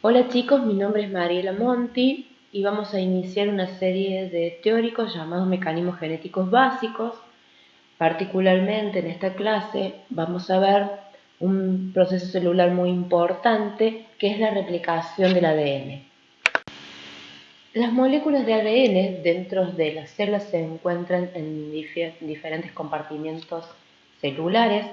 Hola chicos, mi nombre es Mariela Monti y vamos a iniciar una serie de teóricos llamados mecanismos genéticos básicos. Particularmente en esta clase vamos a ver un proceso celular muy importante que es la replicación del ADN. Las moléculas de ADN dentro de las células se encuentran en diferentes compartimientos celulares.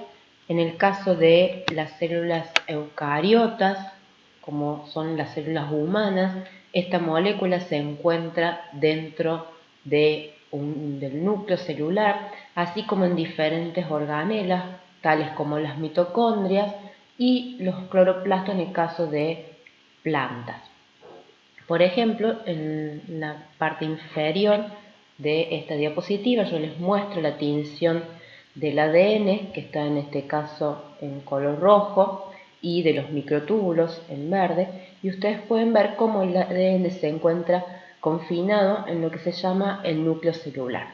En el caso de las células eucariotas, como son las células humanas, esta molécula se encuentra dentro del núcleo celular, así como en diferentes organelas, tales como las mitocondrias y los cloroplastos en el caso de plantas. Por ejemplo, en la parte inferior de esta diapositiva yo les muestro la tinción del ADN, que está en este caso en color rojo, y de los microtúbulos en verde, y ustedes pueden ver cómo el ADN se encuentra confinado en lo que se llama el núcleo celular.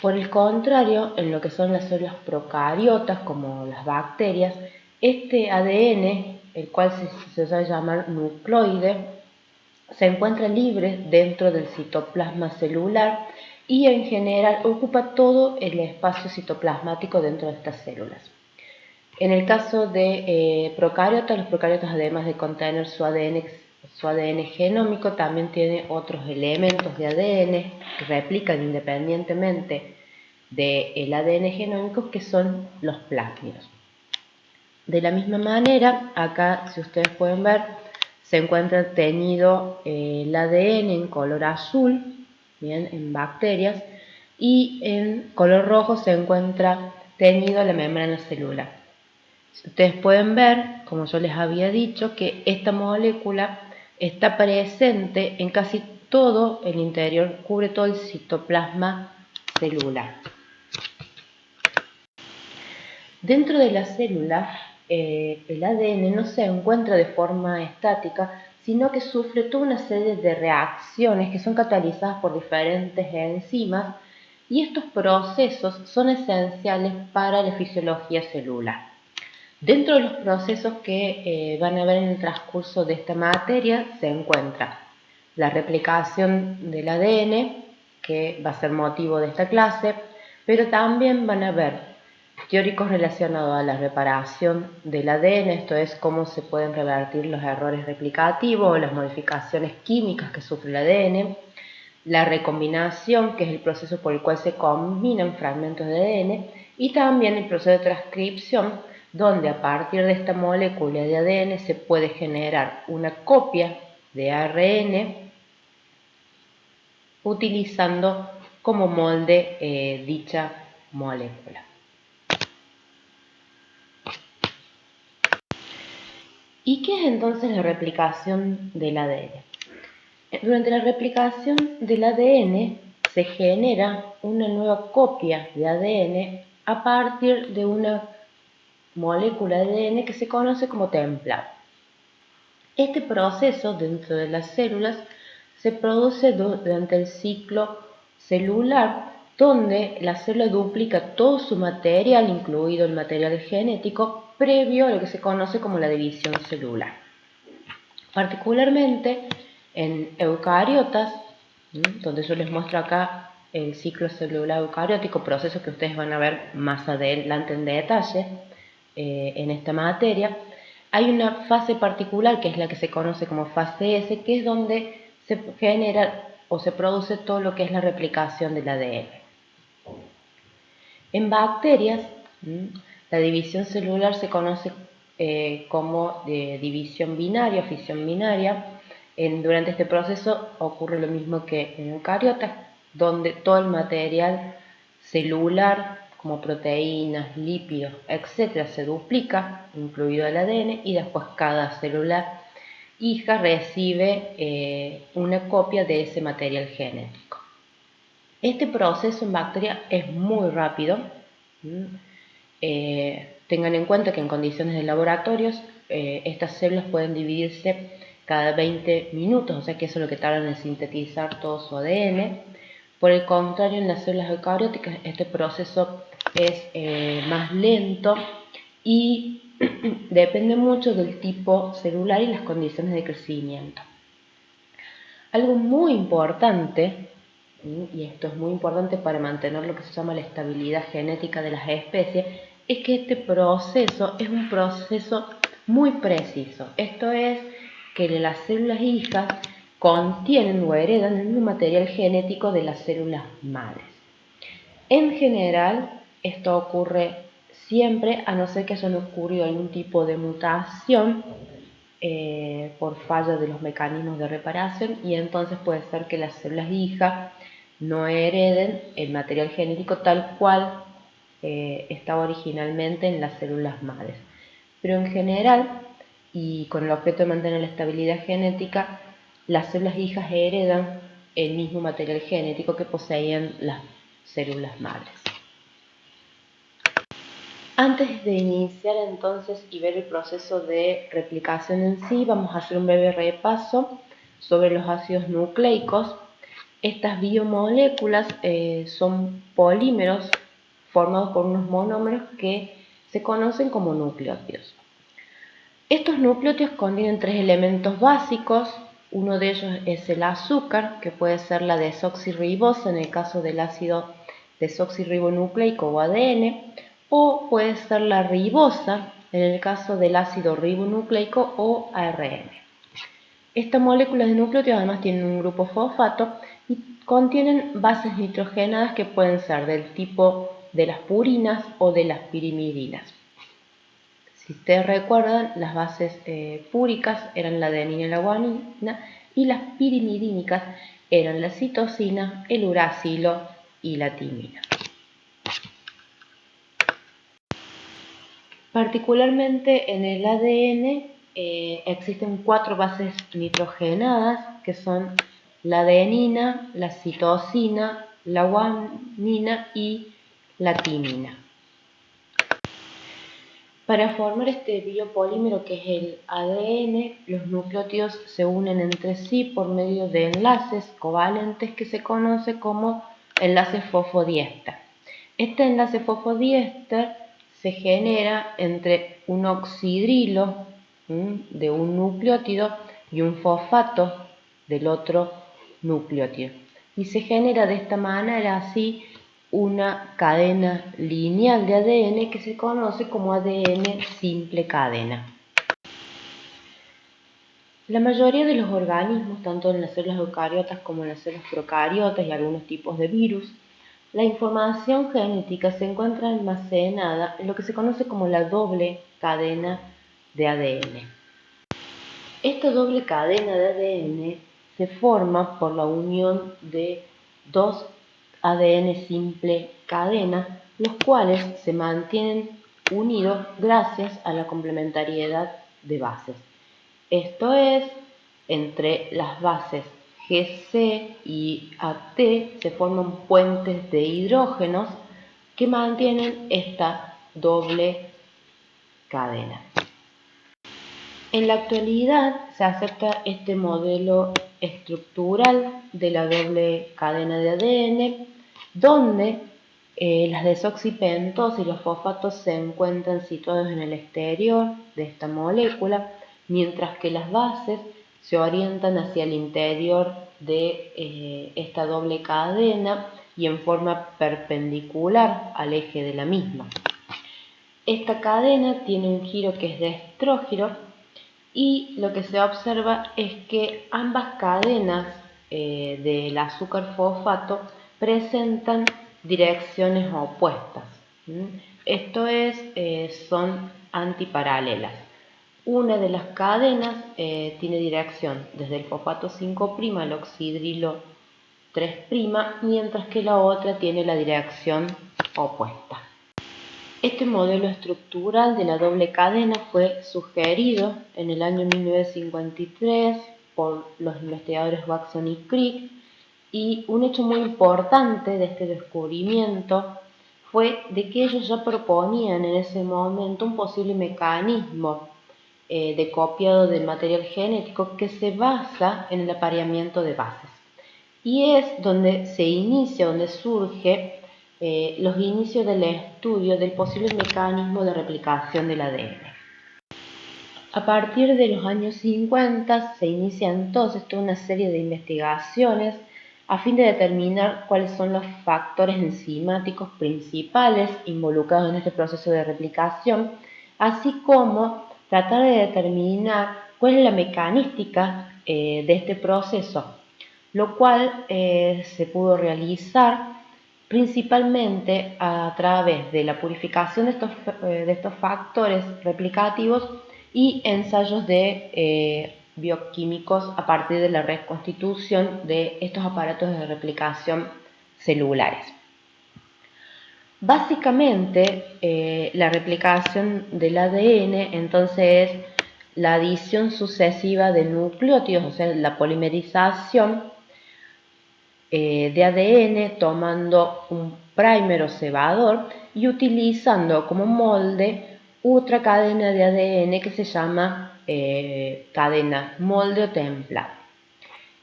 Por el contrario, en lo que son las células procariotas, como las bacterias, este ADN, el cual se va a llamar nucleoide, se encuentra libre dentro del citoplasma celular y en general ocupa todo el espacio citoplasmático dentro de estas células. En el caso de procariotas, los procariotas además de contener su ADN genómico también tiene otros elementos de ADN que replican independientemente del ADN genómico, que son los plásmidos. De la misma manera, acá si ustedes pueden ver, se encuentra teñido el ADN en color azul, bien, en bacterias, y en color rojo se encuentra teñido la membrana celular. Ustedes pueden ver, como yo les había dicho, que esta molécula está presente en casi todo el interior, cubre todo el citoplasma celular. Dentro de la célula, el ADN no se encuentra de forma estática, sino que sufre toda una serie de reacciones que son catalizadas por diferentes enzimas, y estos procesos son esenciales para la fisiología celular. Dentro de los procesos que van a ver en el transcurso de esta materia se encuentra la replicación del ADN, que va a ser motivo de esta clase, pero también van a ver teóricos relacionados a la reparación del ADN, esto es cómo se pueden revertir los errores replicativos o las modificaciones químicas que sufre el ADN, la recombinación, que es el proceso por el cual se combinan fragmentos de ADN, y también el proceso de transcripción, donde a partir de esta molécula de ADN se puede generar una copia de ARN utilizando como molde dicha molécula. ¿Y qué es entonces la replicación del ADN? Durante la replicación del ADN se genera una nueva copia de ADN a partir de una molécula de ADN que se conoce como templado. Este proceso dentro de las células se produce durante el ciclo celular, donde la célula duplica todo su material, incluido el material genético, previo a lo que se conoce como la división celular. Particularmente en eucariotas, donde yo les muestro acá el ciclo celular eucariótico, proceso que ustedes van a ver más adelante en detalle en esta materia, hay una fase particular que es la que se conoce como fase S, que es donde se genera o se produce todo lo que es la replicación del ADN. En bacterias, la división celular se conoce como división binaria, fisión binaria. Durante este proceso ocurre lo mismo que en eucariotas, donde todo el material celular, como proteínas, lípidos, etc., se duplica, incluido el ADN, y después cada célula hija recibe una copia de ese material genético. Este proceso en bacteria es muy rápido. Tengan en cuenta que en condiciones de laboratorios estas células pueden dividirse cada 20 minutos, o sea que eso es lo que tardan en sintetizar todo su ADN. Por el contrario, en las células eucarióticas este proceso es más lento y depende mucho del tipo celular y las condiciones de crecimiento. Algo muy importante, y esto es muy importante para mantener lo que se llama la estabilidad genética de las especies, es que este proceso es un proceso muy preciso. Esto es que las células hijas contienen o heredan el mismo material genético de las células madres. En general, esto ocurre siempre, a no ser que haya ocurrido algún tipo de mutación por falla de los mecanismos de reparación, y entonces puede ser que las células hijas no hereden el material genético tal cual estaba originalmente en las células madres. Pero en general, y con el objeto de mantener la estabilidad genética, las células hijas heredan el mismo material genético que poseían las células madres. Antes de iniciar entonces y ver el proceso de replicación en sí, vamos a hacer un breve repaso sobre los ácidos nucleicos. Estas biomoléculas son polímeros formados por unos monómeros que se conocen como nucleótidos. Estos nucleótidos contienen 3 elementos básicos. Uno de ellos es el azúcar, que puede ser la desoxirribosa en el caso del ácido desoxirribonucleico o ADN, o puede ser la ribosa en el caso del ácido ribonucleico o ARN. Estas moléculas de nucleótidos además tienen un grupo fosfato y contienen bases nitrogenadas que pueden ser del tipo de las purinas o de las pirimidinas. Si ustedes recuerdan, las bases púricas eran la adenina y la guanina, y las pirimidínicas eran la citosina, el uracilo y la timina. Particularmente en el ADN existen 4 bases nitrogenadas, que son la adenina, la citosina, la guanina y la timina. Para formar este biopolímero que es el ADN, los nucleótidos se unen entre sí por medio de enlaces covalentes que se conoce como enlace fosfodiéster. Este enlace fosfodiéster se genera entre un oxidrilo de un nucleótido y un fosfato del otro nucleótido. Y se genera de esta manera así una cadena lineal de ADN que se conoce como ADN simple cadena. La mayoría de los organismos, tanto en las células eucariotas como en las células procariotas y algunos tipos de virus, la información genética se encuentra almacenada en lo que se conoce como la doble cadena de ADN. Esta doble cadena de ADN se forma por la unión de 2 ADN simple cadena, los cuales se mantienen unidos gracias a la complementariedad de bases. Esto es, entre las bases GC y AT se forman puentes de hidrógenos que mantienen esta doble cadena. En la actualidad se acepta este modelo estructural de la doble cadena de ADN, donde las desoxipentosas y los fosfatos se encuentran situados en el exterior de esta molécula, mientras que las bases se orientan hacia el interior de esta doble cadena y en forma perpendicular al eje de la misma. Esta cadena tiene un giro que es de estrógiro, y lo que se observa es que ambas cadenas del azúcar fosfato presentan direcciones opuestas. Esto es, son antiparalelas. Una de las cadenas tiene dirección desde el fosfato 5' al oxidrilo 3', mientras que la otra tiene la dirección opuesta. Este modelo estructural de la doble cadena fue sugerido en el año 1953 por los investigadores Watson y Crick, y un hecho muy importante de este descubrimiento fue de que ellos ya proponían en ese momento un posible mecanismo de copiado del material genético que se basa en el apareamiento de bases. Y es donde se inicia, donde surge los inicios del estudio del posible mecanismo de replicación del ADN. A partir de los años 50 se inicia entonces toda una serie de investigaciones a fin de determinar cuáles son los factores enzimáticos principales involucrados en este proceso de replicación, así como tratar de determinar cuál es la mecanística de este proceso, lo cual se pudo realizar principalmente a través de la purificación de estos factores replicativos y ensayos de bioquímicos a partir de la reconstitución de estos aparatos de replicación celulares. Básicamente, la replicación del ADN entonces es la adición sucesiva de nucleótidos, o sea, la polimerización de ADN tomando un primer o cebador y utilizando como molde otra cadena de ADN que se llama cadena molde o templado.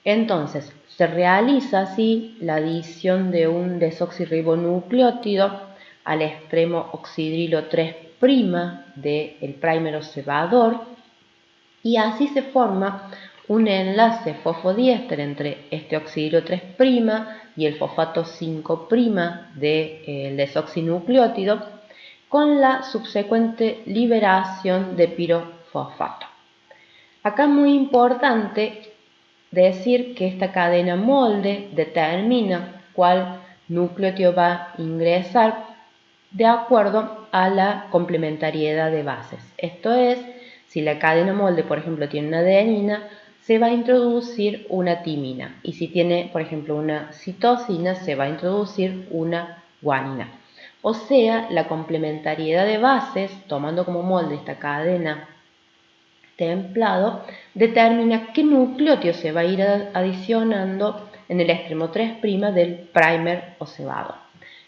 Entonces, se realiza así la adición de un desoxirribonucleótido al extremo oxidrilo 3' del primer o cebador y así se forma un enlace fosfodiéster entre este oxidrilo 3' y el fosfato 5' del desoxinucleótido con la subsecuente liberación de pirofosfato. Acá es muy importante decir que esta cadena molde determina cuál nucleótido va a ingresar de acuerdo a la complementariedad de bases. Esto es, si la cadena molde, por ejemplo, tiene una adenina, se va a introducir una timina. Y si tiene, por ejemplo, una citosina, se va a introducir una guanina. O sea, la complementariedad de bases, tomando como molde esta cadena templado, determina qué nucleótido se va a ir adicionando en el extremo 3' del primer o cebador.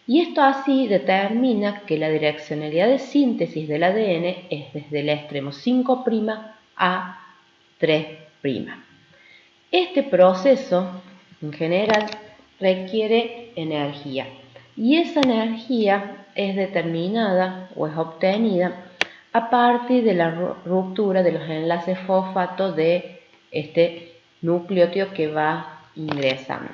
Y esto así determina que la direccionalidad de síntesis del ADN es desde el extremo 5' a 3'. Este proceso, en general, requiere energía. Y esa energía es determinada o es obtenida a partir de la ruptura de los enlaces fosfato de este nucleótido que va ingresando.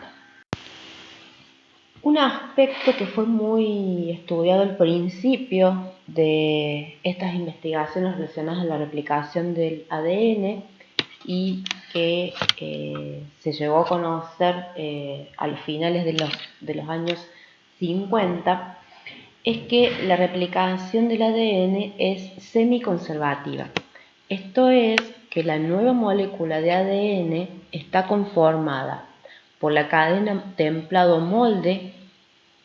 Un aspecto que fue muy estudiado al principio de estas investigaciones relacionadas a la replicación del ADN y que se llegó a conocer a los finales de los años 50 es que la replicación del ADN es semiconservativa. Esto es que la nueva molécula de ADN está conformada por la cadena templado molde,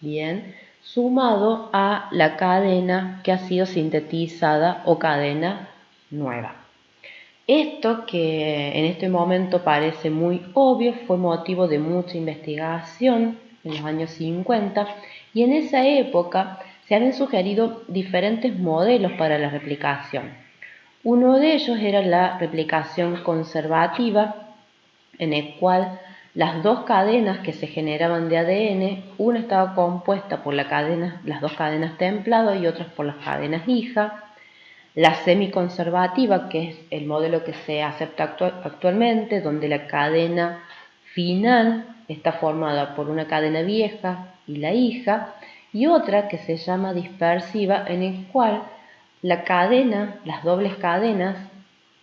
bien, sumado a la cadena que ha sido sintetizada o cadena nueva. Esto, que en este momento parece muy obvio, fue motivo de mucha investigación en los años 50 y en esa época se habían sugerido diferentes modelos para la replicación. Uno de ellos era la replicación conservativa, en el cual las dos cadenas que se generaban de ADN, una estaba compuesta por las dos cadenas templado y otras por las cadenas hija. La semiconservativa, que es el modelo que se acepta actualmente, donde la cadena final está formada por una cadena vieja y la hija, y otra que se llama dispersiva, en el cual la cadena, las dobles cadenas,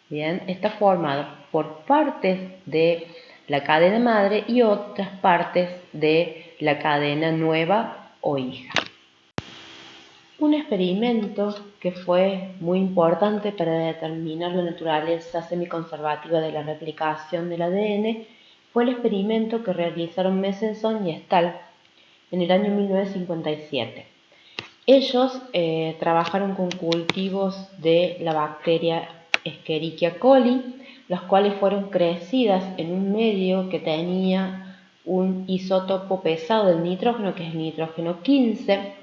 bien, está formada por partes de la cadena madre y otras partes de la cadena nueva o hija. Un experimento que fue muy importante para determinar la naturaleza semiconservativa de la replicación del ADN fue el experimento que realizaron Messenson y Stahl en el año 1957. Ellos trabajaron con cultivos de la bacteria Escherichia coli, las cuales fueron crecidas en un medio que tenía un isótopo pesado del nitrógeno, que es el nitrógeno 15,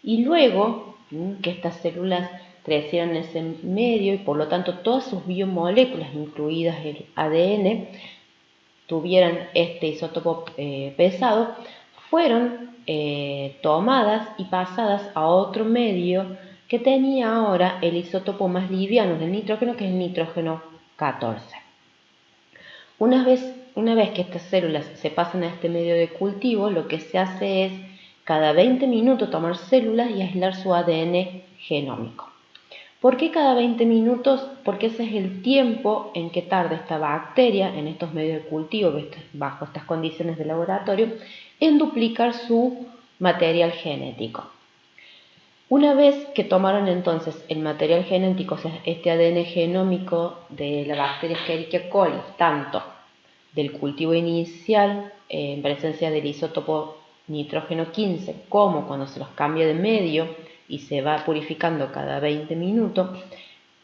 y luego que estas células crecieron en ese medio y por lo tanto todas sus biomoléculas, incluidas el ADN, tuvieran este isótopo pesado, fueron tomadas y pasadas a otro medio que tenía ahora el isótopo más liviano del nitrógeno, que es el nitrógeno 14. Una vez que estas células se pasan a este medio de cultivo, lo que se hace es cada 20 minutos tomar células y aislar su ADN genómico. ¿Por qué cada 20 minutos? Porque ese es el tiempo en que tarda esta bacteria en estos medios de cultivo, bajo estas condiciones de laboratorio, en duplicar su material genético. Una vez que tomaron entonces el material genético, o sea, este ADN genómico de la bacteria Escherichia coli, tanto del cultivo inicial en presencia del isótopo nitrógeno 15, como cuando se los cambia de medio y se va purificando cada 20 minutos,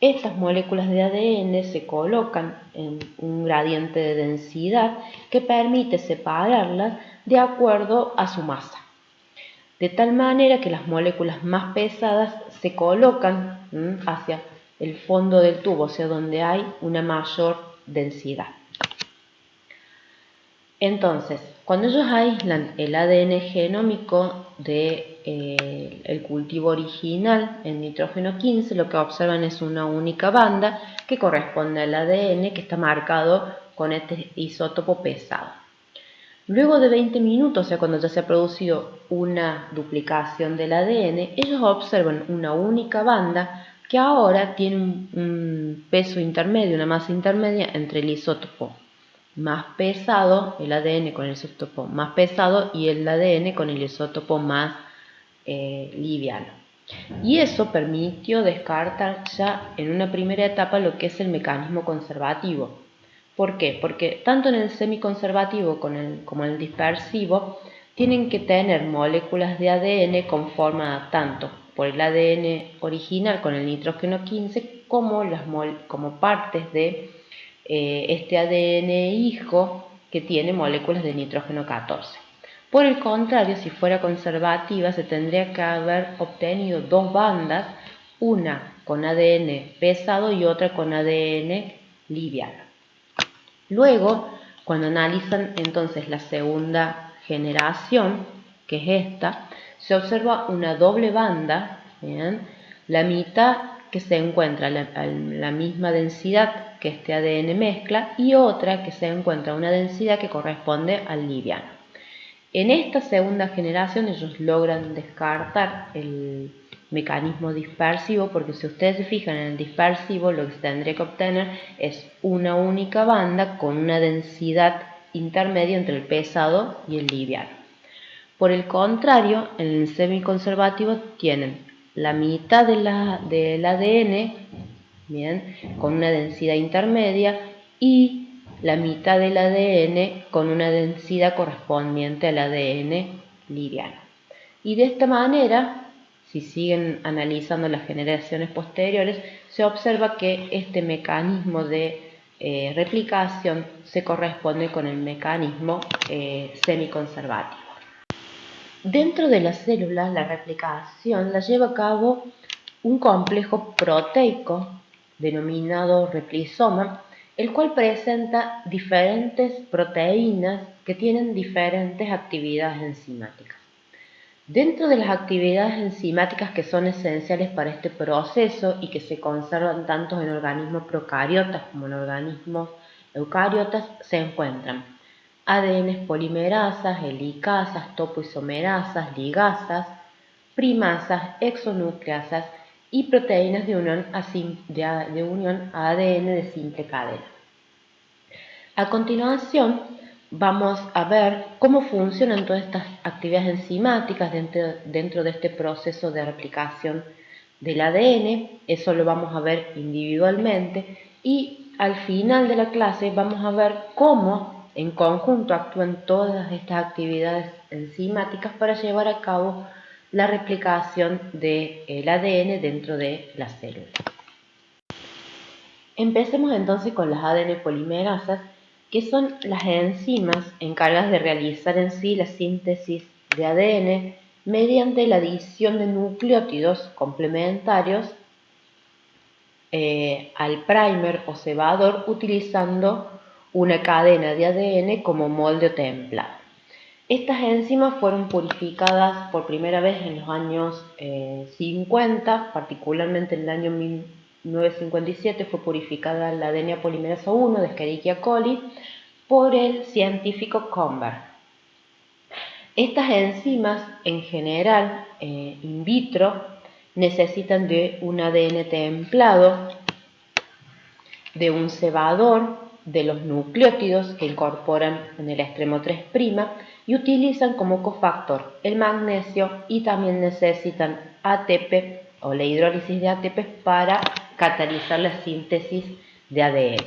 estas moléculas de ADN se colocan en un gradiente de densidad que permite separarlas de acuerdo a su masa. De tal manera que las moléculas más pesadas se colocan hacia el fondo del tubo, o sea, donde hay una mayor densidad. Entonces, cuando ellos aíslan el ADN genómico del cultivo original en nitrógeno 15, lo que observan es una única banda que corresponde al ADN que está marcado con este isótopo pesado. Luego de 20 minutos, o sea, cuando ya se ha producido una duplicación del ADN, ellos observan una única banda que ahora tiene un peso intermedio, una masa intermedia entre el isótopo más pesado, el ADN con el isótopo más pesado y el ADN con el isótopo más liviano. Y eso permitió descartar ya en una primera etapa lo que es el mecanismo conservativo. ¿Por qué? Porque tanto en el semiconservativo como en el dispersivo tienen que tener moléculas de ADN conformadas tanto por el ADN original con el nitrógeno 15 como partes de este ADN hijo que tiene moléculas de nitrógeno 14. Por el contrario, si fuera conservativa, se tendría que haber obtenido dos bandas, una con ADN pesado y otra con ADN liviano. Luego, cuando analizan entonces la segunda generación, que es esta, se observa una doble banda, ¿bien? La mitad que se encuentra a la misma densidad que este ADN mezcla y otra que se encuentra a una densidad que corresponde al liviano. En esta segunda generación ellos logran descartar el mecanismo dispersivo, porque si ustedes se fijan en el dispersivo, lo que se tendría que obtener es una única banda con una densidad intermedia entre el pesado y el liviano. Por el contrario, en el semiconservativo tienen la mitad del ADN, bien, con una densidad intermedia y la mitad del ADN con una densidad correspondiente al ADN liviano. Y de esta manera, si siguen analizando las generaciones posteriores, se observa que este mecanismo de replicación se corresponde con el mecanismo semiconservativo. Dentro de las células, la replicación la lleva a cabo un complejo proteico denominado replisoma, el cual presenta diferentes proteínas que tienen diferentes actividades enzimáticas. Dentro de las actividades enzimáticas que son esenciales para este proceso y que se conservan tanto en organismos procariotas como en organismos eucariotas, se encuentran ADN polimerasas, helicasas, topoisomerasas, ligasas, primasas, exonucleasas y proteínas de unión a ADN de simple cadena. A continuación, vamos a ver cómo funcionan todas estas actividades enzimáticas dentro de este proceso de replicación del ADN. Eso lo vamos a ver individualmente y al final de la clase vamos a ver cómo en conjunto actúan todas estas actividades enzimáticas para llevar a cabo la replicación del ADN dentro de la célula. Empecemos entonces con las ADN polimerasas, que son las enzimas encargadas de realizar en sí la síntesis de ADN mediante la adición de nucleótidos complementarios al primer o cebador utilizando una cadena de ADN como molde o templado. Estas enzimas fueron purificadas por primera vez en los años 50, particularmente en el año 1957 fue purificada la ADN polimerasa 1 de Escherichia coli por el científico Comber. Estas enzimas en general in vitro necesitan de un ADN templado, de un cebador, de los nucleótidos que incorporan en el extremo 3' y utilizan como cofactor el magnesio, y también necesitan ATP o la hidrólisis de ATP para catalizar la síntesis de ADN.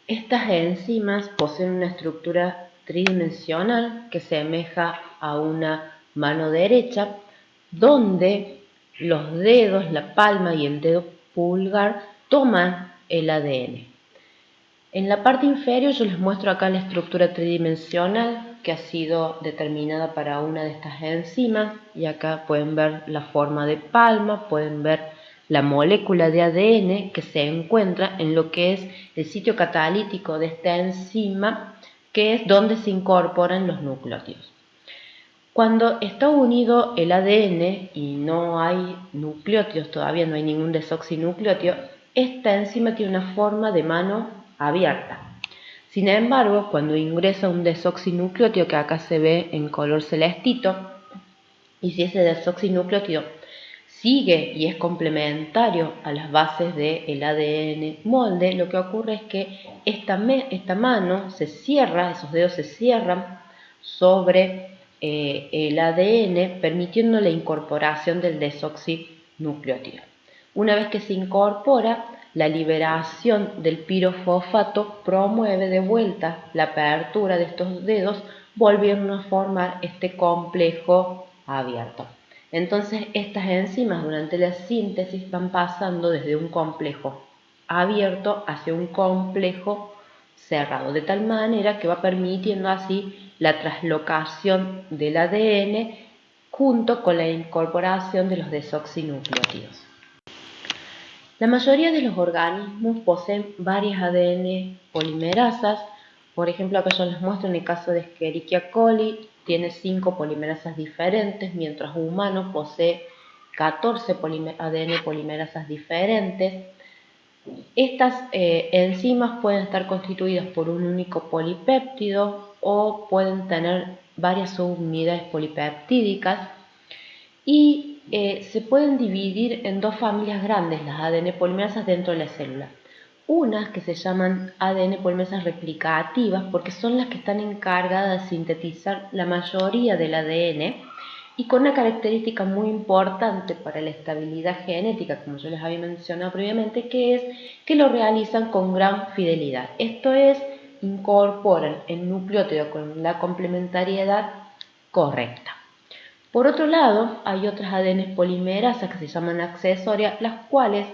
Estas enzimas poseen una estructura tridimensional que semeja a una mano derecha, donde los dedos, la palma y el dedo pulgar toman el ADN. En la parte inferior yo les muestro acá la estructura tridimensional que ha sido determinada para una de estas enzimas, y acá pueden ver la forma de palma, pueden ver la molécula de ADN que se encuentra en lo que es el sitio catalítico de esta enzima, que es donde se incorporan los nucleótidos. Cuando está unido el ADN y no hay nucleótidos, todavía no hay ningún desoxinucleótido, esta enzima tiene una forma de mano abierta. Sin embargo, cuando ingresa un desoxinucleótido, que acá se ve en color celestito, y si ese desoxinucleótido sigue y es complementario a las bases del ADN molde, lo que ocurre es que esta mano se cierra, esos dedos se cierran sobre el ADN, permitiendo la incorporación del desoxinucleótido. Una vez que se incorpora, la liberación del pirofosfato promueve de vuelta la apertura de estos dedos, volviendo a formar este complejo abierto. Entonces, estas enzimas durante la síntesis van pasando desde un complejo abierto hacia un complejo cerrado, de tal manera que va permitiendo así la traslocación del ADN junto con la incorporación de los desoxinucleótidos. La mayoría de los organismos poseen varias ADN polimerasas. Por ejemplo, acá yo les muestro en el caso de Escherichia coli, tiene 5 polimerasas diferentes, mientras un humano posee 14 ADN polimerasas diferentes. Estas enzimas pueden estar constituidas por un único polipéptido o pueden tener varias subunidades polipeptídicas, y se pueden dividir en dos familias grandes las ADN polimerasas dentro de la célula. Unas que se llaman ADN polimerasas replicativas porque son las que están encargadas de sintetizar la mayoría del ADN y con una característica muy importante para la estabilidad genética, como yo les había mencionado previamente, que es que lo realizan con gran fidelidad. Esto es, incorporan el nucleótido con la complementariedad correcta. Por otro lado, hay otras ADN polimerasas que se llaman accesorias, las cuales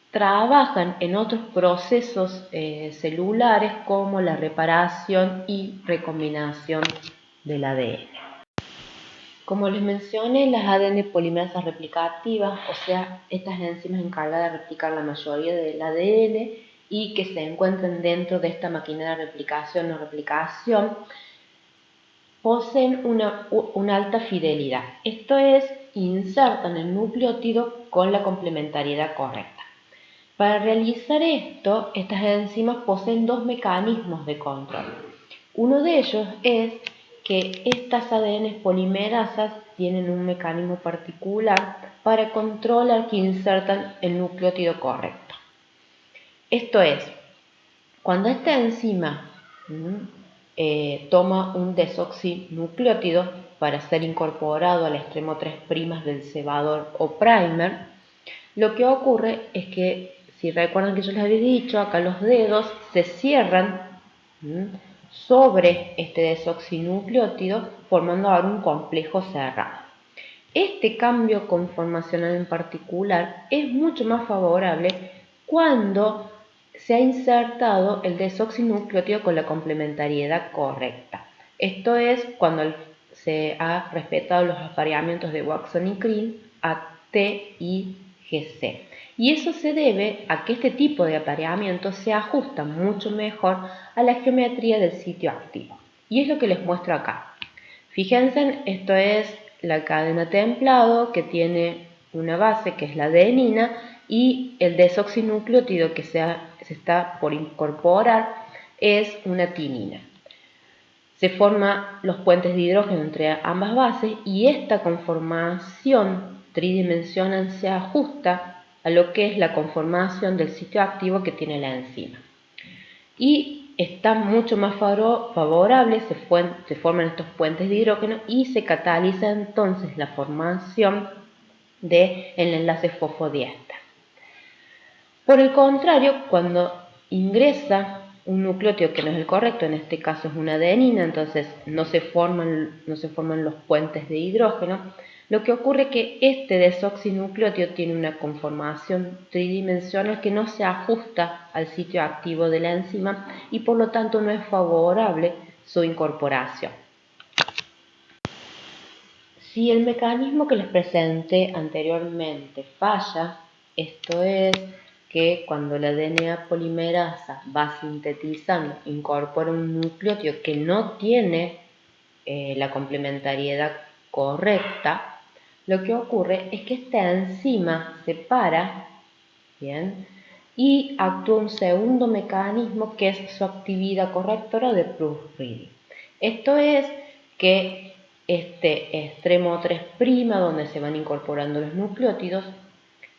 trabajan en otros procesos celulares como la reparación y recombinación del ADN. Como les mencioné, las ADN polimerasas replicativas, o sea, estas enzimas encargadas de replicar la mayoría del ADN y que se encuentran dentro de esta maquinaria de replicación o replicación, poseen una alta fidelidad. Esto es, insertan el nucleótido con la complementariedad correcta. Para realizar esto, estas enzimas poseen dos mecanismos de control. Uno de ellos es que estas ADN polimerasas tienen un mecanismo particular para controlar que insertan el nucleótido correcto. Esto es, cuando esta enzima toma un desoxinucleótido para ser incorporado al extremo 3' del cebador o primer, lo que ocurre es que, si recuerdan que yo les había dicho, acá los dedos se cierran sobre este desoxinucleótido, formando ahora un complejo cerrado. Este cambio conformacional en particular es mucho más favorable cuando se ha insertado el desoxinucleótido con la complementariedad correcta. Esto es cuando se ha respetado los apareamientos de Watson y Crick a T y GC. Y eso se debe a que este tipo de apareamiento se ajusta mucho mejor a la geometría del sitio activo. Y es lo que les muestro acá. Fíjense, esto es la cadena templado que tiene una base que es la adenina y el desoxinucleótido que se está por incorporar es una timina. Se forman los puentes de hidrógeno entre ambas bases y esta conformación tridimensional se ajusta a lo que es la conformación del sitio activo que tiene la enzima. Y está mucho más favorable, se forman estos puentes de hidrógeno y se cataliza entonces la formación del enlace fosfodiéster. Por el contrario, cuando ingresa un nucleótido que no es el correcto, en este caso es una adenina, entonces no se forman los puentes de hidrógeno, lo que ocurre es que este desoxinucleótido tiene una conformación tridimensional que no se ajusta al sitio activo de la enzima y por lo tanto no es favorable su incorporación. Si el mecanismo que les presenté anteriormente falla, esto es que cuando la DNA polimerasa va sintetizando, incorpora un nucleótido que no tiene la complementariedad correcta, lo que ocurre es que esta enzima se para, ¿bien? Y actúa un segundo mecanismo que es su actividad correctora de proofreading. Esto es que este extremo 3', donde se van incorporando los nucleótidos,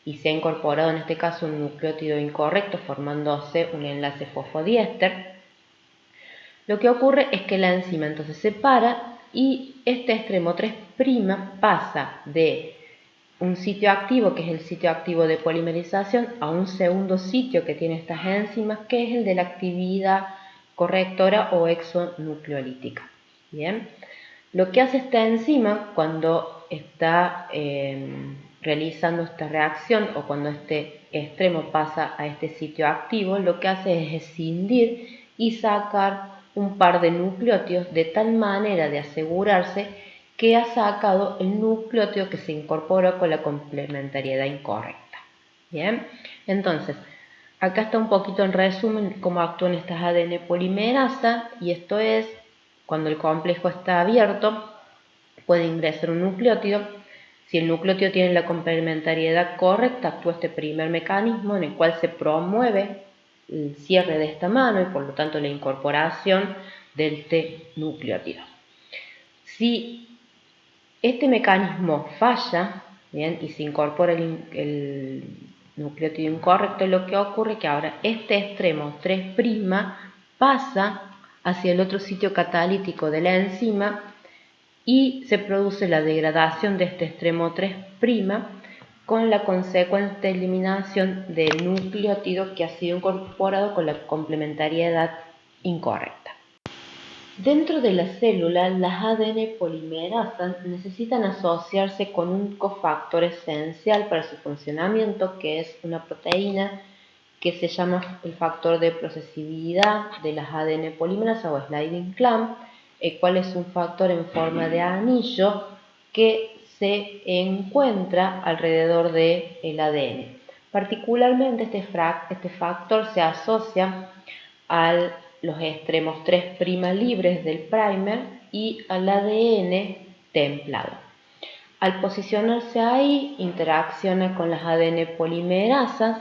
y se ha incorporado en este caso un nucleótido incorrecto formándose un enlace fosfodiéster, lo que ocurre es que la enzima entonces se para y este extremo 3' pasa de un sitio activo, que es el sitio activo de polimerización, a un segundo sitio que tiene estas enzimas, que es el de la actividad correctora o exonucleolítica. Bien, lo que hace esta enzima cuando está realizando esta reacción o cuando este extremo pasa a este sitio activo, lo que hace es escindir y sacar un par de nucleótidos de tal manera de asegurarse que ha sacado el nucleótido que se incorpora con la complementariedad incorrecta. Bien, entonces acá está un poquito en resumen cómo actúan estas ADN polimerasas, y esto es cuando el complejo está abierto puede ingresar un nucleótido. Si el nucleótido tiene la complementariedad correcta, actúa este primer mecanismo en el cual se promueve el cierre de esta mano y por lo tanto la incorporación de este nucleótido. Si este mecanismo falla, bien, y se incorpora el nucleótido incorrecto, lo que ocurre es que ahora este extremo 3' pasa hacia el otro sitio catalítico de la enzima y se produce la degradación de este extremo 3' con la consecuente eliminación del nucleótido que ha sido incorporado con la complementariedad incorrecta. Dentro de la célula, las ADN polimerasas necesitan asociarse con un cofactor esencial para su funcionamiento, que es una proteína que se llama el factor de procesibilidad de las ADN polimerasas o sliding clamp, el cual es un factor en forma de anillo que se encuentra alrededor del ADN. Particularmente este factor se asocia a los extremos 3' libres del primer y al ADN templado. Al posicionarse ahí, interacciona con las ADN polimerasas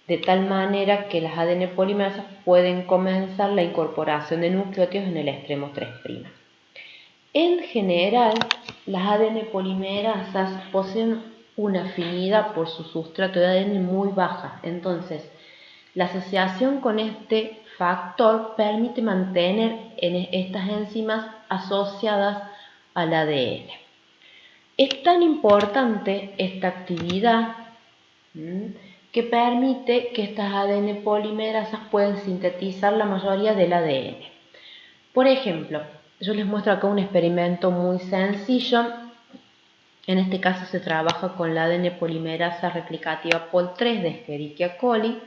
de tal manera que las ADN polimerasas pueden comenzar la incorporación de nucleótidos en el extremo 3'. En general, las ADN polimerasas poseen una afinidad por su sustrato de ADN muy baja, entonces la asociación con este factor permite mantener estas enzimas asociadas al ADN. Es tan importante esta actividad que permite que estas ADN polimerasas puedan sintetizar la mayoría del ADN. Por ejemplo, yo les muestro acá un experimento muy sencillo. En este caso se trabaja con la ADN polimerasa replicativa Pol3 de Escherichia coli.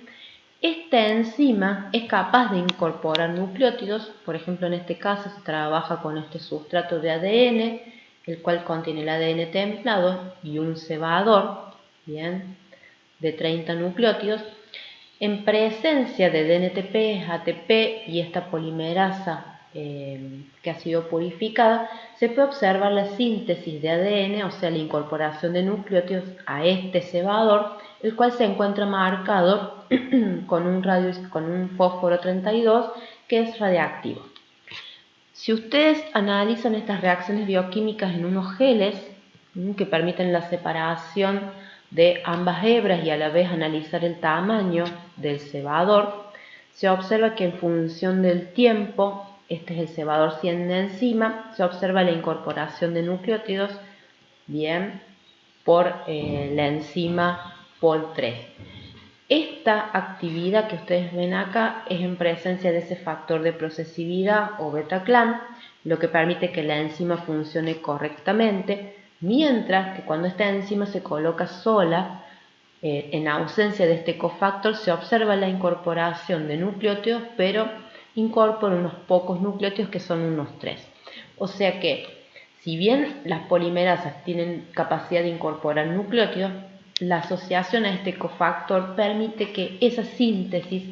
Esta enzima es capaz de incorporar nucleótidos. Por ejemplo, en este caso se trabaja con este sustrato de ADN, el cual contiene el ADN templado y un cebador. Bien. de 30 nucleótidos, en presencia de DNTP, ATP y esta polimerasa que ha sido purificada, se puede observar la síntesis de ADN, o sea, la incorporación de nucleótidos a este cebador, el cual se encuentra marcado con un fósforo 32 que es radiactivo. Si ustedes analizan estas reacciones bioquímicas en unos geles que permiten la separación de ambas hebras y a la vez analizar el tamaño del cebador, se observa que en función del tiempo, este es el cebador 100 de enzima, se observa la incorporación de nucleótidos bien por la enzima Pol3. Esta actividad que ustedes ven acá es en presencia de ese factor de procesividad o beta-clam, lo que permite que la enzima funcione correctamente, mientras que cuando esta enzima se coloca sola, en ausencia de este cofactor, se observa la incorporación de nucleótidos, pero incorpora unos pocos nucleótidos que son unos 3. O sea que, si bien las polimerasas tienen capacidad de incorporar nucleótidos, la asociación a este cofactor permite que esa síntesis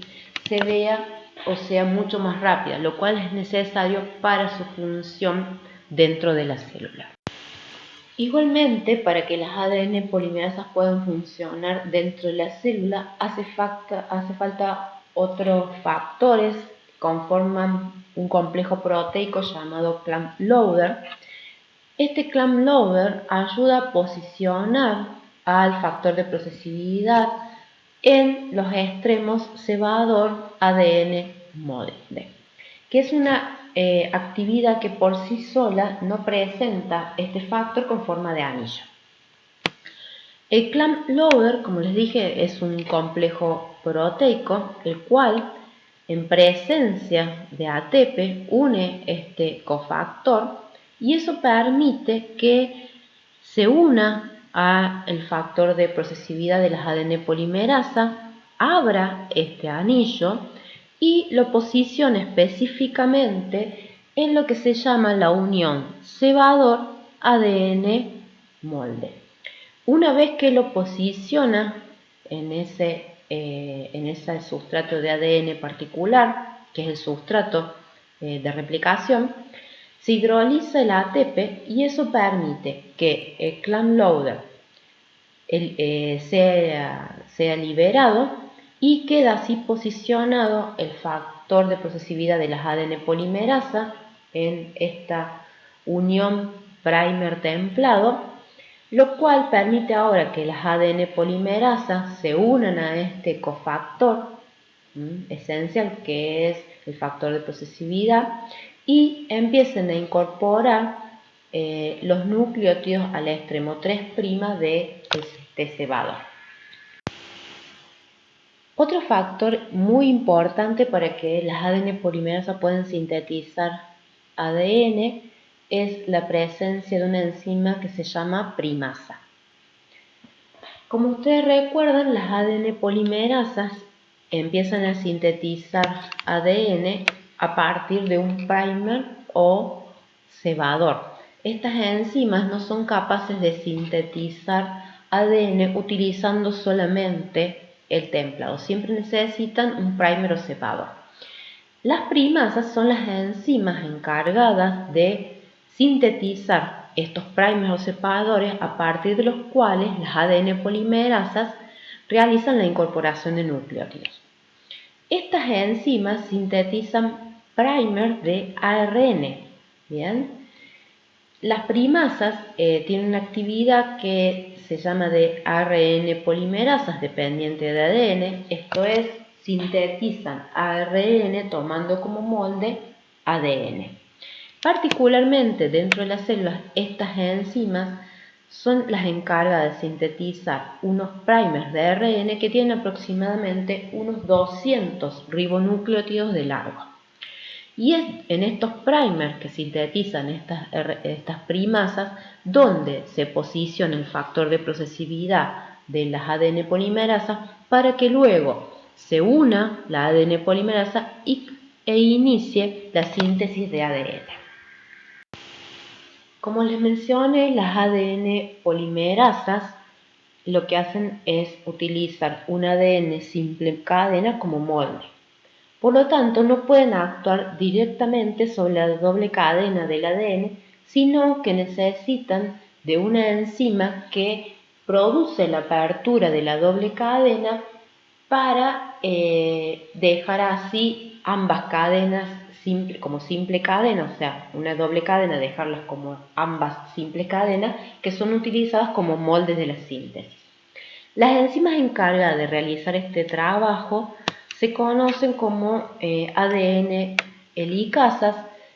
se vea o sea mucho más rápida, lo cual es necesario para su función dentro de la célula. Igualmente, para que las ADN polimerasas puedan funcionar dentro de la célula, hace falta otros factores que conforman un complejo proteico llamado clamp loader. Este clamp loader ayuda a posicionar al factor de procesibilidad en los extremos cebador ADN molde, que es una actividad que por sí sola no presenta este factor con forma de anillo. El clamp loader, como les dije, es un complejo proteico, el cual en presencia de ATP une este cofactor y eso permite que se una al factor de procesividad de las ADN polimerasa, abra este anillo y lo posiciona específicamente en lo que se llama la unión cebador-ADN molde. Una vez que lo posiciona en ese sustrato de ADN particular, que es el sustrato de replicación, se hidroliza el ATP y eso permite que el clamp loader sea liberado y queda así posicionado el factor de procesividad de las ADN polimerasa en esta unión primer templado, lo cual permite ahora que las ADN polimerasas se unan a este cofactor esencial que es el factor de procesividad y empiecen a incorporar los nucleótidos al extremo 3' de este cebador. Otro factor muy importante para que las ADN polimerasas puedan sintetizar ADN es la presencia de una enzima que se llama primasa. Como ustedes recuerdan, las ADN polimerasas empiezan a sintetizar ADN a partir de un primer o cebador. Estas enzimas no son capaces de sintetizar ADN utilizando solamente el templado, siempre necesitan un primer o cebador. Las primasas son las enzimas encargadas de sintetizar estos primers o separadores a partir de los cuales las ADN polimerasas realizan la incorporación de nucleótidos. Estas enzimas sintetizan primers de ARN. ¿Bien? Las primasas tienen una actividad que se llama de ARN polimerasas dependiente de ADN, esto es, sintetizan ARN tomando como molde ADN. Particularmente dentro de las células, estas enzimas son las encargadas de sintetizar unos primers de ARN que tienen aproximadamente unos 200 ribonucleótidos de largo. Y es en estos primers que sintetizan estas primasas donde se posiciona el factor de procesibilidad de las ADN polimerasas para que luego se una la ADN polimerasa e inicie la síntesis de ADN. Como les mencioné, las ADN polimerasas lo que hacen es utilizar un ADN simple cadena como molde. Por lo tanto, no pueden actuar directamente sobre la doble cadena del ADN, sino que necesitan de una enzima que produce la apertura de la doble cadena para dejar así ambas cadenas como simple cadena, o sea, una doble cadena, dejarlas como ambas simples cadenas que son utilizadas como moldes de la síntesis. Las enzimas encargadas de realizar este trabajo se conocen como ADN helicasas,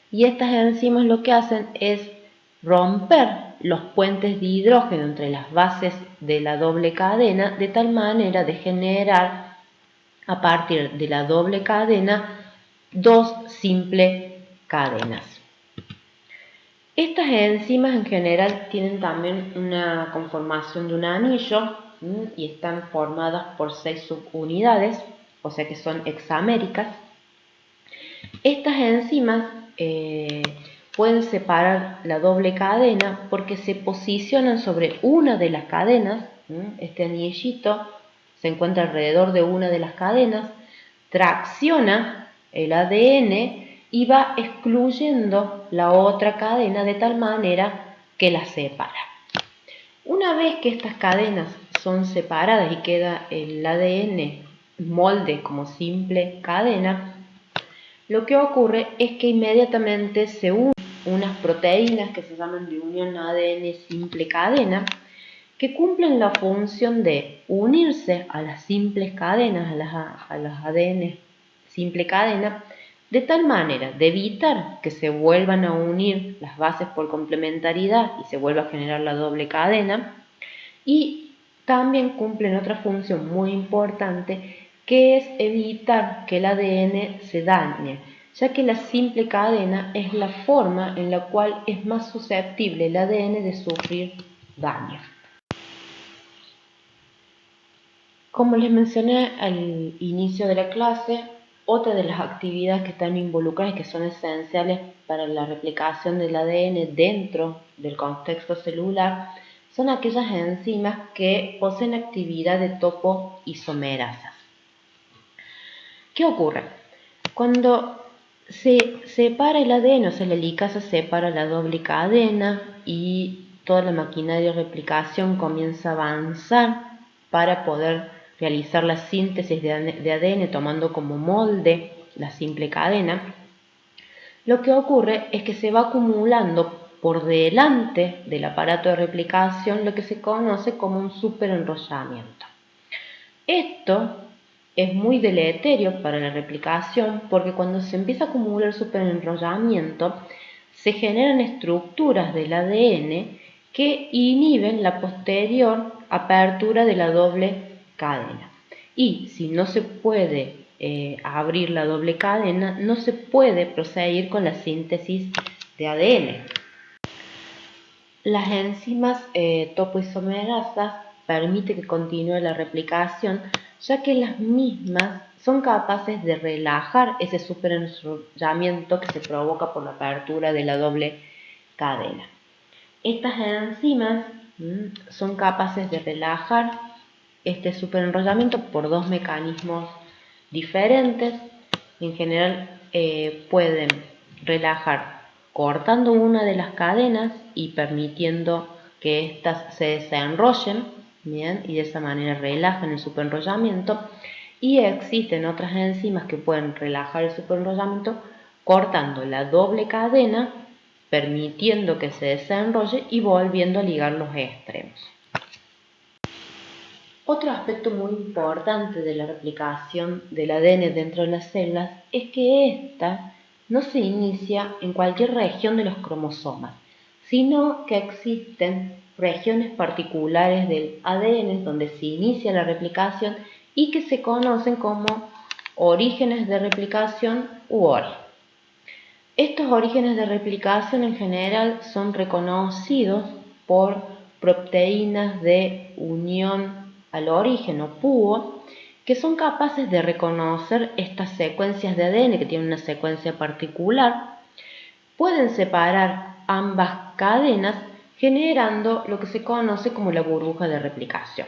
y estas enzimas lo que hacen es romper los puentes de hidrógeno entre las bases de la doble cadena de tal manera de generar a partir de la doble cadena dos simples cadenas. Estas enzimas en general tienen también una conformación de un anillo y están formadas por 6 subunidades, o sea que son hexaméricas. Estas enzimas pueden separar la doble cadena porque se posicionan sobre una de las cadenas. Este anillito se encuentra alrededor de una de las cadenas, tracciona el ADN y va excluyendo la otra cadena de tal manera que la separa. Una vez que estas cadenas son separadas y queda el ADN molde como simple cadena, lo que ocurre es que inmediatamente se unen unas proteínas que se llaman de unión ADN simple cadena, que cumplen la función de unirse a las simples cadenas, a las ADN simple cadena, de tal manera de evitar que se vuelvan a unir las bases por complementariedad y se vuelva a generar la doble cadena, y también cumplen otra función muy importante, que es evitar que el ADN se dañe, ya que la simple cadena es la forma en la cual es más susceptible el ADN de sufrir daño. Como les mencioné al inicio de la clase, otra de las actividades que están involucradas y que son esenciales para la replicación del ADN dentro del contexto celular son aquellas enzimas que poseen actividad de topoisomerasas. ¿Qué ocurre? Cuando se separa el ADN, o sea, la helicasa separa la doble cadena y toda la maquinaria de replicación comienza a avanzar para poder realizar la síntesis de ADN tomando como molde la simple cadena, lo que ocurre es que se va acumulando por delante del aparato de replicación lo que se conoce como un superenrollamiento. Esto es muy deleterio para la replicación porque cuando se empieza a acumular el superenrollamiento se generan estructuras del ADN que inhiben la posterior apertura de la doble cadena. Y si no se puede abrir la doble cadena, no se puede proseguir con la síntesis de ADN. Las enzimas topoisomerasas permiten que continúe la replicación, ya que las mismas son capaces de relajar ese superenrollamiento que se provoca por la apertura de la doble cadena. Estas enzimas son capaces de relajar este superenrollamiento por dos mecanismos diferentes. En general pueden relajar cortando una de las cadenas y permitiendo que éstas se desenrollen, ¿bien? Y de esa manera relajan el superenrollamiento. Y existen otras enzimas que pueden relajar el superenrollamiento cortando la doble cadena, permitiendo que se desenrolle y volviendo a ligar los extremos. Otro aspecto muy importante de la replicación del ADN dentro de las células es que ésta no se inicia en cualquier región de los cromosomas, sino que existen regiones particulares del ADN donde se inicia la replicación y que se conocen como orígenes de replicación u ORI. Estos orígenes de replicación en general son reconocidos por proteínas de unión al origen o PUO, que son capaces de reconocer estas secuencias de ADN que tienen una secuencia particular. Pueden separar ambas cadenas generando lo que se conoce como la burbuja de replicación.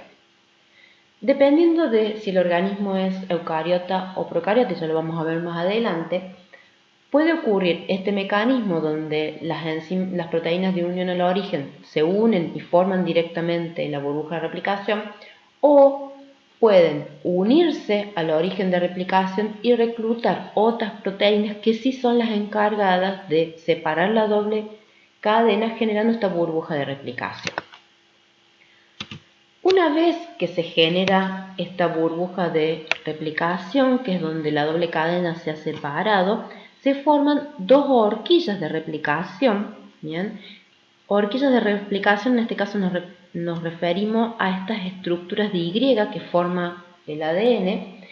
Dependiendo de si el organismo es eucariota o procariota, ya lo vamos a ver más adelante, puede ocurrir este mecanismo donde las proteínas de unión al origen se unen y forman directamente la burbuja de replicación, o pueden unirse al origen de replicación y reclutar otras proteínas que sí son las encargadas de separar la doble cadena, generando esta burbuja de replicación. Una vez que se genera esta burbuja de replicación, que es donde la doble cadena se ha separado, se forman dos horquillas de replicación. ¿Bien? Horquillas de replicación, en este caso nos referimos a estas estructuras de Y que forma el ADN.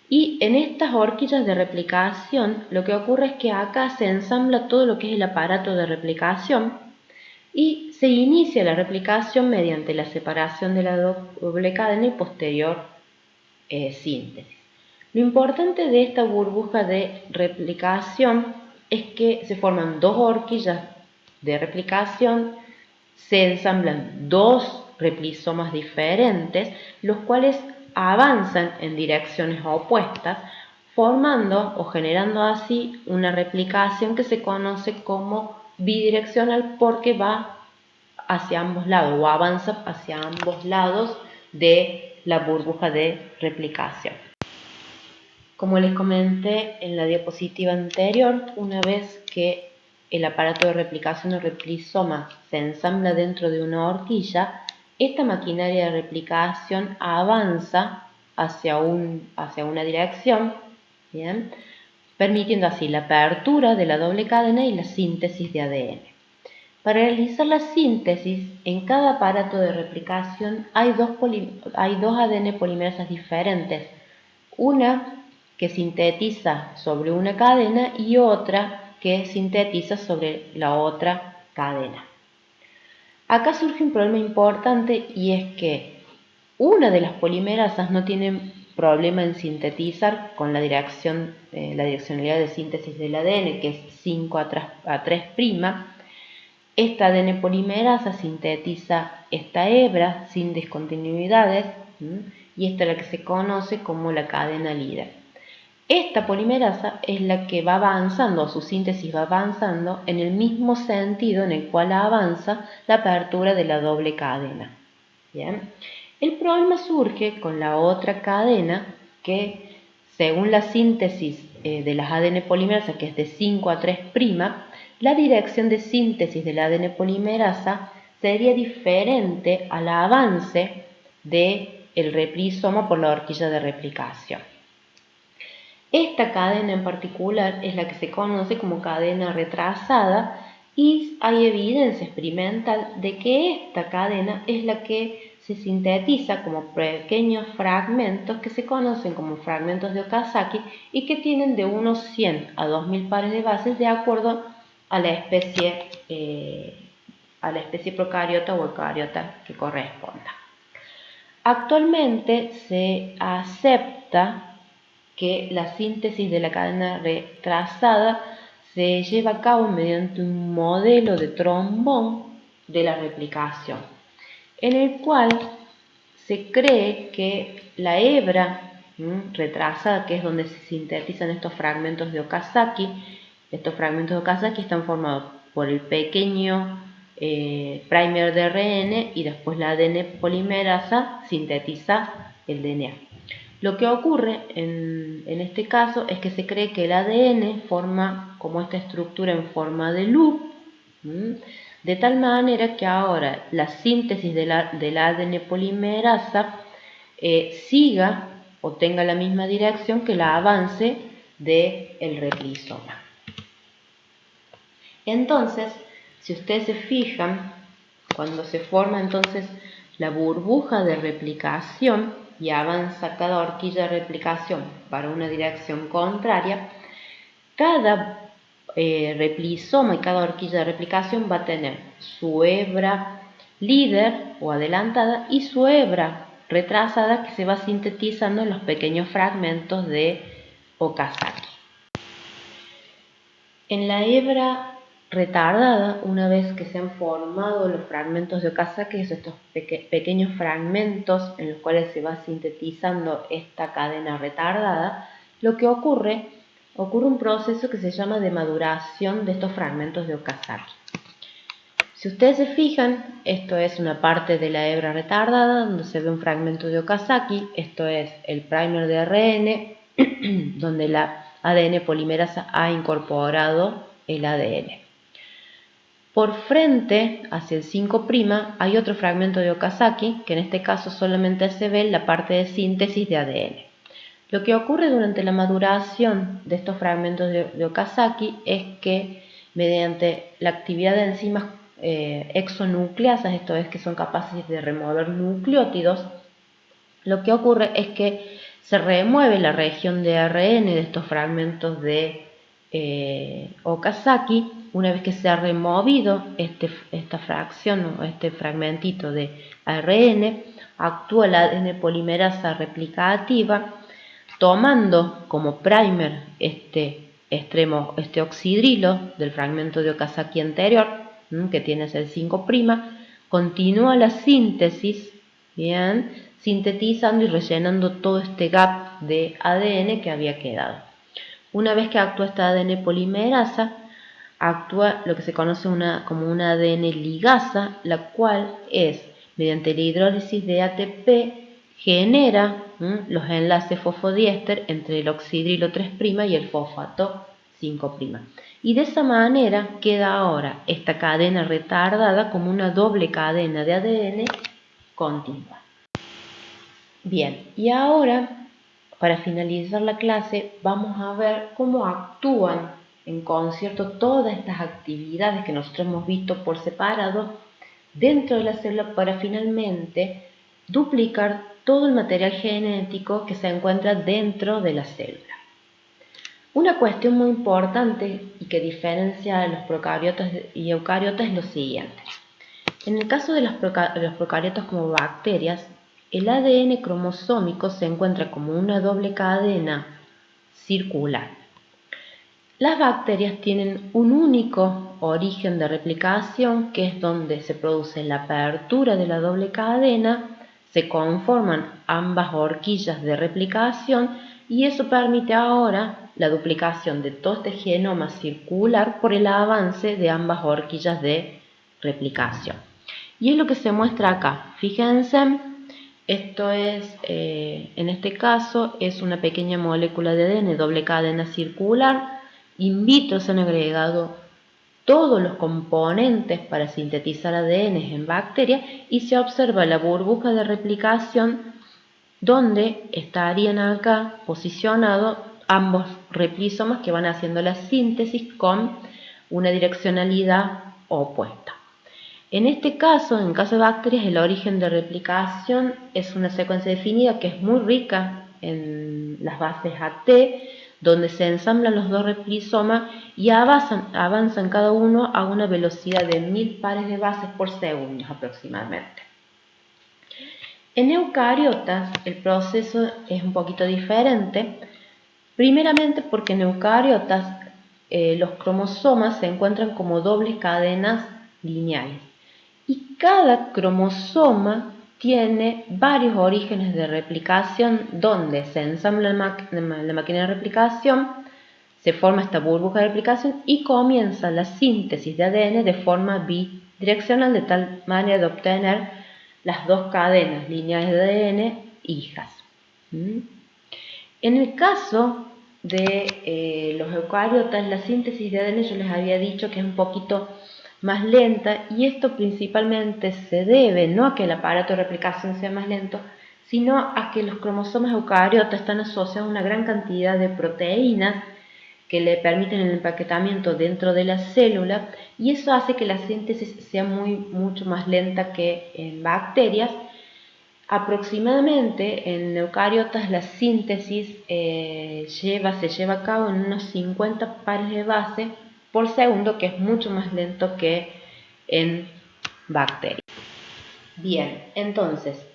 Y en estas horquillas de replicación lo que ocurre es que acá se ensambla todo lo que es el aparato de replicación y se inicia la replicación mediante la separación de la doble cadena y posterior síntesis. Lo importante de esta burbuja de replicación es que se forman dos horquillas de replicación, se ensamblan dos replisomas diferentes, los cuales avanzan en direcciones opuestas, formando o generando así una replicación que se conoce como bidireccional porque va hacia ambos lados o avanza hacia ambos lados de la burbuja de replicación. Como les comenté en la diapositiva anterior, una vez que el aparato de replicación o replisoma se ensambla dentro de una horquilla, esta maquinaria de replicación avanza hacia una dirección, ¿bien? Permitiendo así la apertura de la doble cadena y la síntesis de ADN. Para realizar la síntesis, en cada aparato de replicación hay dos ADN polimerasas diferentes, una que sintetiza sobre una cadena y otra que sintetiza sobre la otra cadena. Acá surge un problema importante y es que una de las polimerasas no tiene problema en sintetizar con la direccionalidad de síntesis del ADN, que es 5A3'. Esta ADN polimerasa sintetiza esta hebra sin discontinuidades y esta es la que se conoce como la cadena líder. Esta polimerasa es la que va avanzando, su síntesis va avanzando en el mismo sentido en el cual avanza la apertura de la doble cadena. ¿Bien? El problema surge con la otra cadena que, según la síntesis de las ADN polimerasa, que es de 5A3', la dirección de síntesis del ADN polimerasa sería diferente al avance del replisoma por la horquilla de replicación. Esta cadena en particular es la que se conoce como cadena retrasada y hay evidencia experimental de que esta cadena es la que se sintetiza como pequeños fragmentos que se conocen como fragmentos de Okazaki y que tienen de unos 100 a 2000 pares de bases de acuerdo a la especie procariota o eucariota que corresponda. Actualmente se acepta que la síntesis de la cadena retrasada se lleva a cabo mediante un modelo de trombón de la replicación, en el cual se cree que la hebra retrasada, que es donde se sintetizan estos fragmentos de Okazaki, están formados por el pequeño primer de ARN y después la ADN polimerasa sintetiza el DNA. Lo que ocurre en este caso es que se cree que el ADN forma como esta estructura en forma de loop, de tal manera que ahora la síntesis del ADN polimerasa siga o tenga la misma dirección que la avance del replisoma. Entonces, si ustedes se fijan, cuando se forma entonces la burbuja de replicación y avanza cada horquilla de replicación para una dirección contraria, cada replisoma y cada horquilla de replicación va a tener su hebra líder o adelantada y su hebra retrasada que se va sintetizando en los pequeños fragmentos de Okazaki. En la hebra retardada, una vez que se han formado los fragmentos de Okazaki, estos pequeños fragmentos en los cuales se va sintetizando esta cadena retardada, lo que ocurre un proceso que se llama de maduración de estos fragmentos de Okazaki. Si ustedes se fijan, esto es una parte de la hebra retardada donde se ve un fragmento de Okazaki, esto es el primer de ARN, donde la ADN polimerasa ha incorporado el ADN. Por frente, hacia el 5' hay otro fragmento de Okazaki, que en este caso solamente se ve la parte de síntesis de ADN. Lo que ocurre durante la maduración de estos fragmentos de Okazaki es que mediante la actividad de enzimas exonucleasas, esto es que son capaces de remover nucleótidos, lo que ocurre es que se remueve la región de ARN de estos fragmentos de Okazaki. Una vez que se ha removido esta fracción o este fragmentito de ARN, actúa la ADN polimerasa replicativa, tomando como primer este extremo, este oxidrilo del fragmento de Okazaki anterior, que tiene el 5', continúa la síntesis, bien, sintetizando y rellenando todo este gap de ADN que había quedado. Una vez que actúa esta ADN polimerasa, actúa lo que se conoce como una ADN ligasa, la cual es, mediante la hidrólisis de ATP, genera los enlaces fosfodiéster entre el oxidrilo 3' y el fosfato 5'. Y de esa manera queda ahora esta cadena retardada como una doble cadena de ADN continua. Bien, y ahora, para finalizar la clase, vamos a ver cómo actúan en concierto todas estas actividades que nosotros hemos visto por separado dentro de la célula para finalmente duplicar todo el material genético que se encuentra dentro de la célula. Una cuestión muy importante y que diferencia a los procariotas y eucariotas es lo siguiente. En el caso de los procariotas como bacterias, el ADN cromosómico se encuentra como una doble cadena circular. Las bacterias tienen un único origen de replicación, que es donde se produce la apertura de la doble cadena, se conforman ambas horquillas de replicación y eso permite ahora la duplicación de todo este genoma circular por el avance de ambas horquillas de replicación. Y es lo que se muestra acá. Fíjense, esto es, en este caso, es una pequeña molécula de ADN, doble cadena circular. In vitro se han agregado todos los componentes para sintetizar ADN en bacterias y se observa la burbuja de replicación donde estarían acá posicionados ambos replisomas que van haciendo la síntesis con una direccionalidad opuesta. En este caso, en caso de bacterias, el origen de replicación es una secuencia definida que es muy rica en las bases AT, donde se ensamblan los dos replisomas y avanzan cada uno a una velocidad de 1000 pares de bases por segundo aproximadamente. En eucariotas el proceso es un poquito diferente, primeramente porque en eucariotas los cromosomas se encuentran como dobles cadenas lineales y cada cromosoma tiene varios orígenes de replicación donde se ensambla la máquina de replicación, se forma esta burbuja de replicación y comienza la síntesis de ADN de forma bidireccional de tal manera de obtener las dos cadenas lineales de ADN hijas. En el caso de los eucariotas, la síntesis de ADN yo les había dicho que es un poquito más lenta y esto principalmente se debe no a que el aparato de replicación sea más lento, sino a que los cromosomas eucariotas están asociados a una gran cantidad de proteínas que le permiten el empaquetamiento dentro de la célula y eso hace que la síntesis sea mucho más lenta que en bacterias. Aproximadamente en eucariotas la síntesis se lleva a cabo en unos 50 pares de base por segundo, que es mucho más lento que en bacterias. Bien, entonces,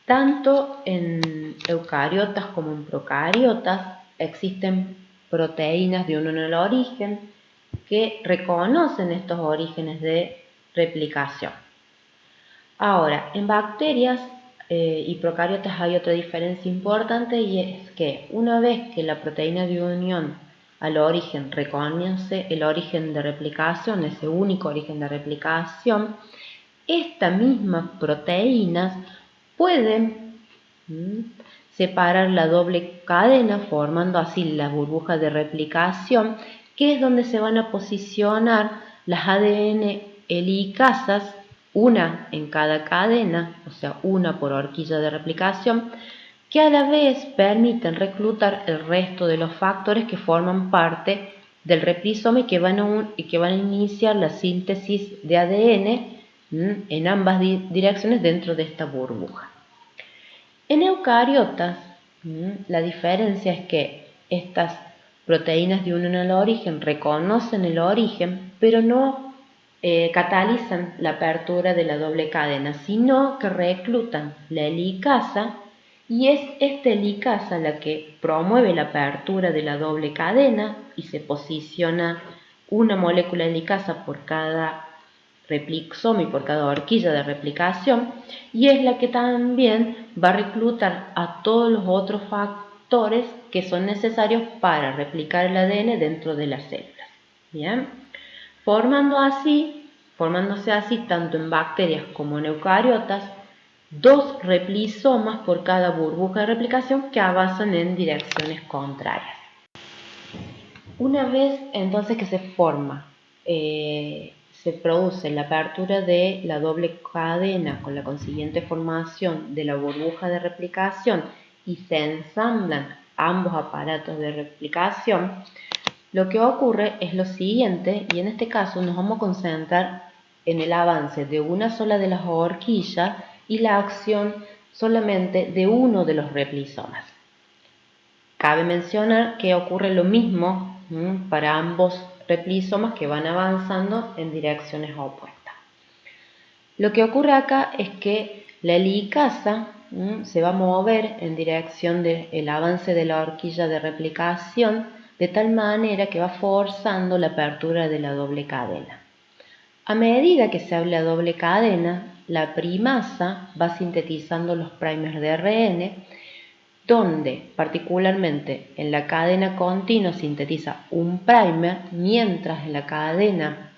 tanto en eucariotas como en procariotas existen proteínas de un origen que reconocen estos orígenes de replicación. Ahora, en bacterias y procariotas hay otra diferencia importante, y es que una vez que la proteína de unión al origen reconoce el origen de replicación, ese único origen de replicación, estas mismas proteínas pueden separar la doble cadena, formando así la burbuja de replicación, que es donde se van a posicionar las ADN helicasas, una en cada cadena, o sea, una por horquilla de replicación, que a la vez permiten reclutar el resto de los factores que forman parte del replisoma y que van a iniciar la síntesis de ADN en ambas direcciones dentro de esta burbuja. En eucariotas, la diferencia es que estas proteínas de unión al origen reconocen el origen, pero no catalizan la apertura de la doble cadena, sino que reclutan la helicasa, y es esta helicasa la que promueve la apertura de la doble cadena y se posiciona una molécula helicasa por cada replisoma y por cada horquilla de replicación, y es la que también va a reclutar a todos los otros factores que son necesarios para replicar el ADN dentro de las células. ¿Bien? Formándose así tanto en bacterias como en eucariotas, dos replisomas por cada burbuja de replicación que avanzan en direcciones contrarias. Una vez entonces que se produce la apertura de la doble cadena con la consiguiente formación de la burbuja de replicación y se ensamblan ambos aparatos de replicación, lo que ocurre es lo siguiente, y en este caso nos vamos a concentrar en el avance de una sola de las horquillas y la acción solamente de uno de los replisomas. Cabe mencionar que ocurre lo mismo para ambos replisomas que van avanzando en direcciones opuestas. Lo que ocurre acá es que la helicasa se va a mover en dirección del avance de la horquilla de replicación, de tal manera que va forzando la apertura de la doble cadena. A medida que se abre la doble cadena, la primasa va sintetizando los primers de ARN, donde particularmente en la cadena continua sintetiza un primer, mientras en la cadena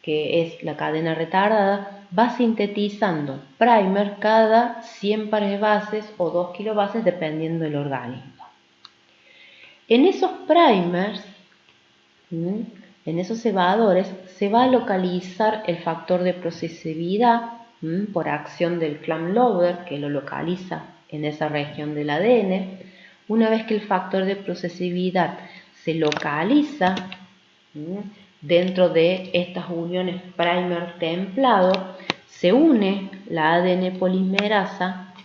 que es la cadena retardada va sintetizando primer cada 100 pares de bases o 2 kilobases dependiendo del organismo. En esos primers, en esos cebadores, se va a localizar el factor de procesividad por acción del clamp loader, que lo localiza en esa región del ADN. Una vez que el factor de procesividad se localiza dentro de estas uniones primer templado, se une la ADN polimerasa,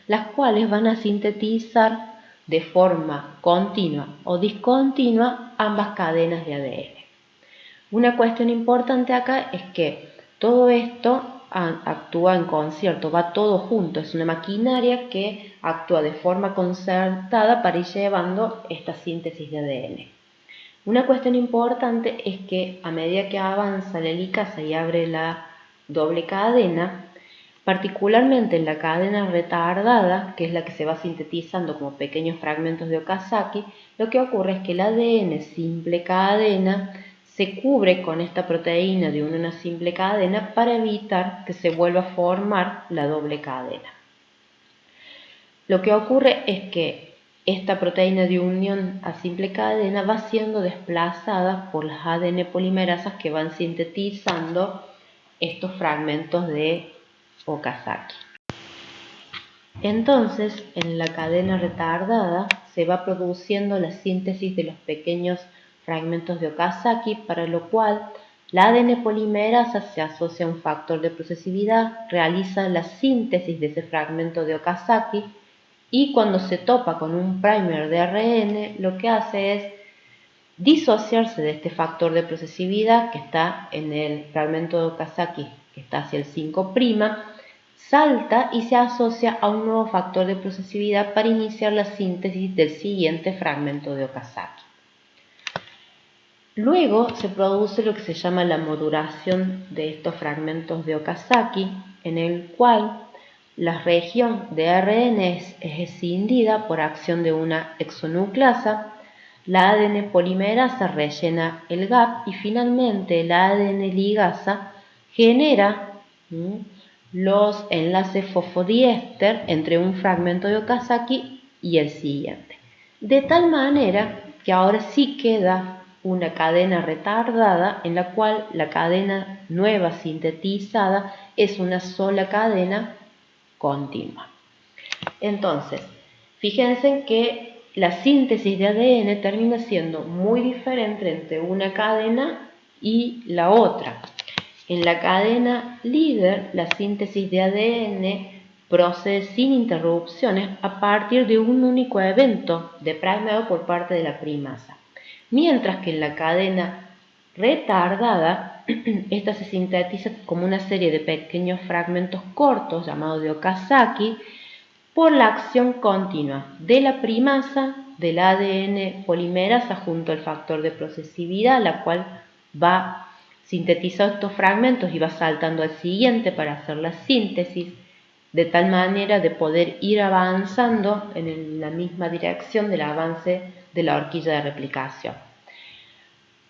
las cuales van a sintetizar de forma continua o discontinua ambas cadenas de ADN. Una cuestión importante acá es que todo esto actúa en concierto, va todo junto, es una maquinaria que actúa de forma concertada para ir llevando esta síntesis de ADN. Una cuestión importante es que a medida que avanza la helicasa y abre la doble cadena, particularmente en la cadena retardada, que es la que se va sintetizando como pequeños fragmentos de Okazaki, lo que ocurre es que el ADN simple cadena se cubre con esta proteína de una simple cadena para evitar que se vuelva a formar la doble cadena. Lo que ocurre es que esta proteína de unión a simple cadena va siendo desplazada por las ADN polimerasas que van sintetizando estos fragmentos de Okazaki. Entonces, en la cadena retardada se va produciendo la síntesis de los pequeños fragmentos de Okazaki, para lo cual la ADN polimerasa se asocia a un factor de procesividad, realiza la síntesis de ese fragmento de Okazaki y cuando se topa con un primer de ARN, lo que hace es disociarse de este factor de procesividad que está en el fragmento de Okazaki, que está hacia el 5', salta y se asocia a un nuevo factor de procesividad para iniciar la síntesis del siguiente fragmento de Okazaki. Luego se produce lo que se llama la modulación de estos fragmentos de Okazaki, en el cual la región de ARN es escindida por acción de una exonucleasa, la ADN polimerasa rellena el gap y finalmente la ADN ligasa genera los enlaces fosfodiéster entre un fragmento de Okazaki y el siguiente. De tal manera que ahora sí queda una cadena retardada en la cual la cadena nueva sintetizada es una sola cadena continua. Entonces, fíjense que la síntesis de ADN termina siendo muy diferente entre una cadena y la otra. En la cadena líder, la síntesis de ADN procede sin interrupciones a partir de un único evento de primado por parte de la primasa. Mientras que en la cadena retardada, esta se sintetiza como una serie de pequeños fragmentos cortos llamados de Okazaki por la acción continua de la primasa del ADN polimerasa junto al factor de procesividad, la cual va sintetizando estos fragmentos y va saltando al siguiente para hacer la síntesis, de tal manera de poder ir avanzando en la misma dirección del avance de la horquilla de replicación.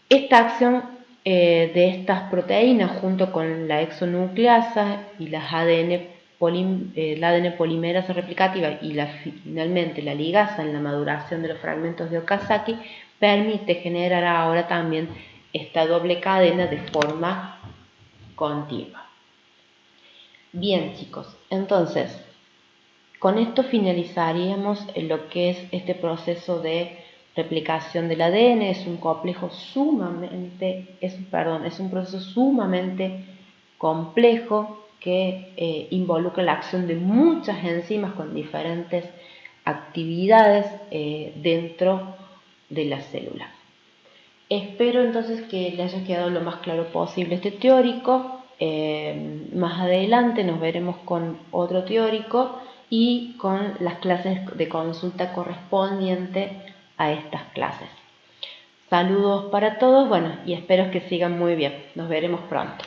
Esta acción de estas proteínas junto con la exonucleasa y las la ADN polimerasa replicativa y finalmente la ligasa en la maduración de los fragmentos de Okazaki permite generar ahora también esta doble cadena de forma continua. Bien, chicos, entonces con esto finalizaríamos lo que es este proceso de replicación del ADN. Es un proceso sumamente complejo que involucra la acción de muchas enzimas con diferentes actividades dentro de la célula. Espero entonces que le haya quedado lo más claro posible este teórico. Más adelante nos veremos con otro teórico y con las clases de consulta correspondientes a estas clases. Saludos para todos, y espero que sigan muy bien. Nos veremos pronto.